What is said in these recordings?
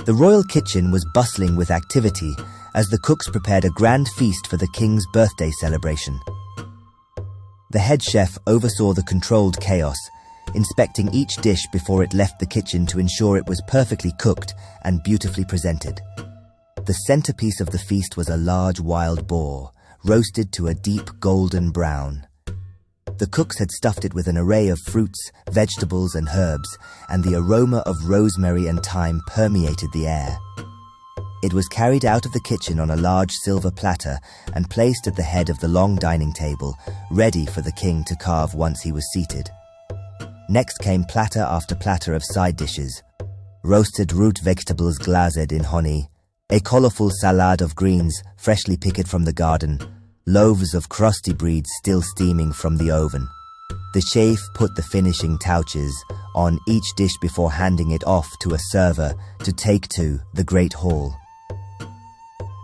The royal kitchen was bustling with activity as the cooks prepared a grand feast for the king's birthday celebration. The head chef oversaw the controlled chaos, inspecting each dish before it left the kitchen to ensure it was perfectly cooked and beautifully presented. The centerpiece of the feast was a large wild boar, roasted to a deep golden brown. The cooks had stuffed it with an array of fruits, vegetables, and herbs, and the aroma of rosemary and thyme permeated the air. It was carried out of the kitchen on a large silver platter and placed at the head of the long dining table, ready for the king to carve once he was seated. Next came platter after platter of side dishes: roasted root vegetables glazed in honey, a colorful salad of greens freshly picked from the garden, loaves of crusty bread still steaming from the oven. The chef put the finishing touches on each dish before handing it off to a server to take to the great hall.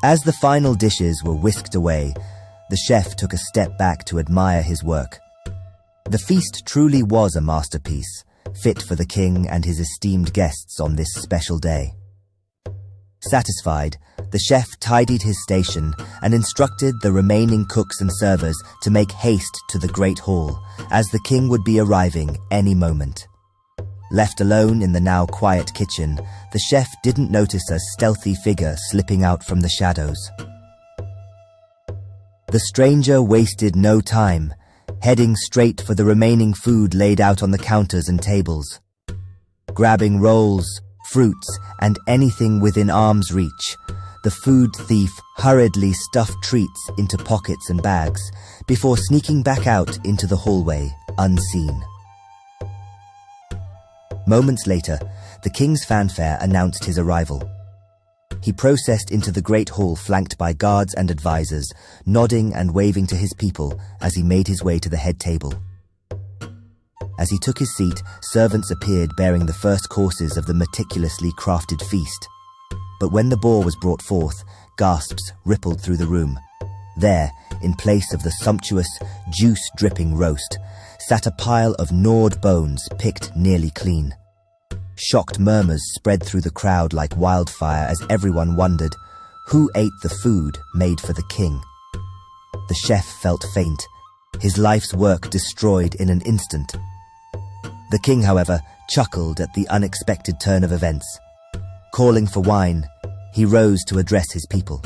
As the final dishes were whisked away, the chef took a step back to admire his work. The feast truly was a masterpiece, fit for the king and his esteemed guests on this special day. Satisfied, the chef tidied his station and instructed the remaining cooks and servers to make haste to the great hall, as the king would be arriving any moment. Left alone in the now quiet kitchen, the chef didn't notice a stealthy figure slipping out from the shadows. The stranger wasted no time, heading straight for the remaining food laid out on the counters and tables. Grabbing rolls, fruits, and anything within arm's reach, the food thief hurriedly stuffed treats into pockets and bags before sneaking back out into the hallway, unseen. Moments later, the king's fanfare announced his arrival. He processed into the great hall flanked by guards and advisors, nodding and waving to his people as he made his way to the head table. As he took his seat, servants appeared bearing the first courses of the meticulously crafted feast. But when the boar was brought forth, gasps rippled through the room. There, in place of the sumptuous, juice-dripping roast, sat a pile of gnawed bones picked nearly clean. Shocked murmurs spread through the crowd like wildfire as everyone wondered who ate the food made for the king. The chef felt faint, his life's work destroyed in an instant. The king, however, chuckled at the unexpected turn of events. Calling for wine, he rose to address his people.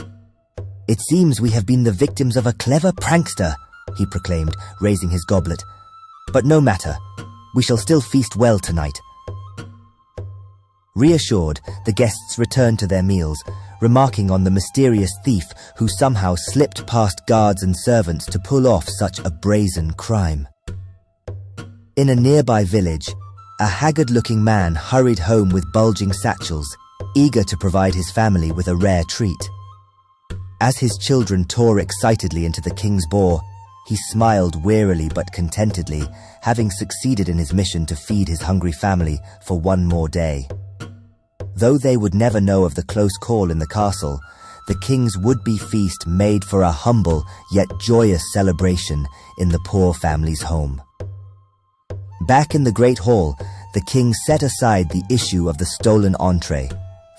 "It seems we have been the victims of a clever prankster," he proclaimed, raising his goblet. "But no matter, we shall still feast well tonight." Reassured, the guests returned to their meals, remarking on the mysterious thief who somehow slipped past guards and servants to pull off such a brazen crime. In a nearby village, a haggard-looking man hurried home with bulging satchels, eager to provide his family with a rare treat. As his children tore excitedly into the king's boar, he smiled wearily but contentedly, having succeeded in his mission to feed his hungry family for one more day. Though they would never know of the close call in the castle, the king's would-be feast made for a humble yet joyous celebration in the poor family's home. Back in the great hall, the king set aside the issue of the stolen entree,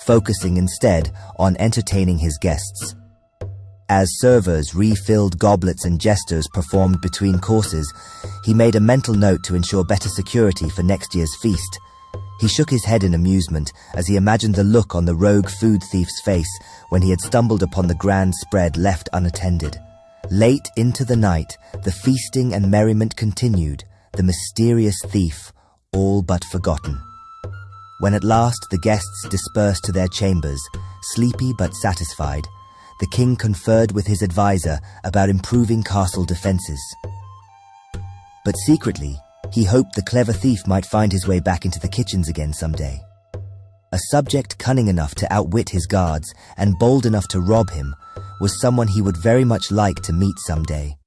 focusing instead on entertaining his guests. As servers refilled goblets and jesters performed between courses, he made a mental note to ensure better security for next year's feast. He shook his head in amusement as he imagined the look on the rogue food thief's face when he had stumbled upon the grand spread left unattended. Late into the night, the feasting and merriment continued, the mysterious thief all but forgotten. When at last the guests dispersed to their chambers, sleepy but satisfied, the king conferred with his advisor about improving castle defenses. But secretly, he hoped the clever thief might find his way back into the kitchens again someday. A subject cunning enough to outwit his guards and bold enough to rob him was someone he would very much like to meet someday.